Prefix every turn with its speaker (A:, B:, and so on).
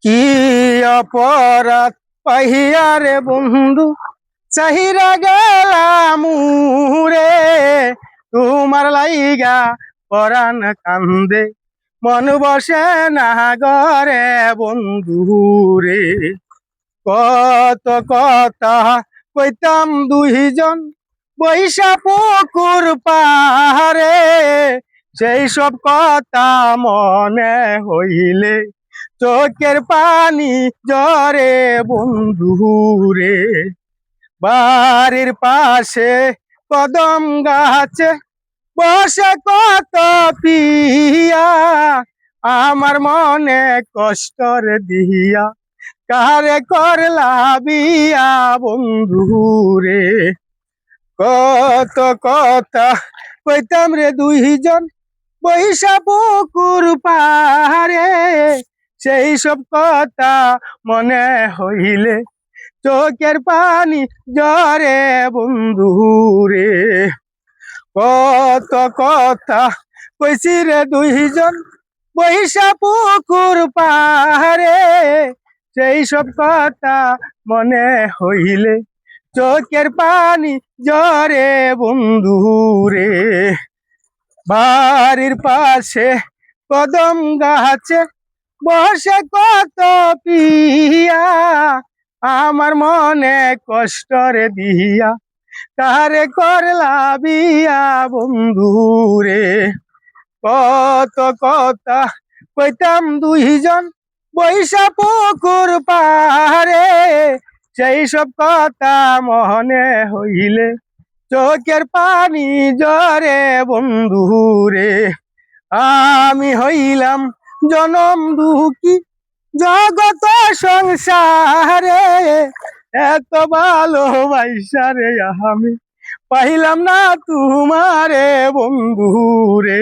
A: কি অপরাধ পাহিয়া রে বন্ধু চাহিরা গেলাম রে তোমার লাইগা পরাণ কান্দে মন বসে না গরে বন্ধু রে কত কথা কইতাম দুইজন বৈশা পুকুর পাহাড়ে সেই সব কথা মনে হইলে চোখের পানি জরে বন্ধু রে বাড়ির পাশে কদম গাছে বসে কত পিয়া আমার মনে কষ্টর দিয়া কারে করলা বিয়া বন্ধু রে কত কথা কইতাম রে দুইজন বৈশা পুকুর পাহাড়ে সেই সব কথা মনে হইলে চোখের পানি জরে বন্ধু রে কত কথা কইছি রে দুইজন বৈশা পুকুর পাহাড়ে সেই সব কথা মনে হইলে চোখের পানি জরে বন্ধু রে বাড়ির পাশে কদম গাছে বসে কত পিয়া আমার মনে কষ্টরে দিয়া কারে করলা বিয়া বন্ধু রে কত কথা কইতাম দুইজন বৈশা পুকুর পাহাড়ে সেই সব কথা মনে হইলে চোখের পানি জরে বন্ধু রে আমি হইলাম জনম দুঃখী জগত সংসারে এত ভালোবাসা রে আমি পাইলাম না তোমারে বন্ধু রে।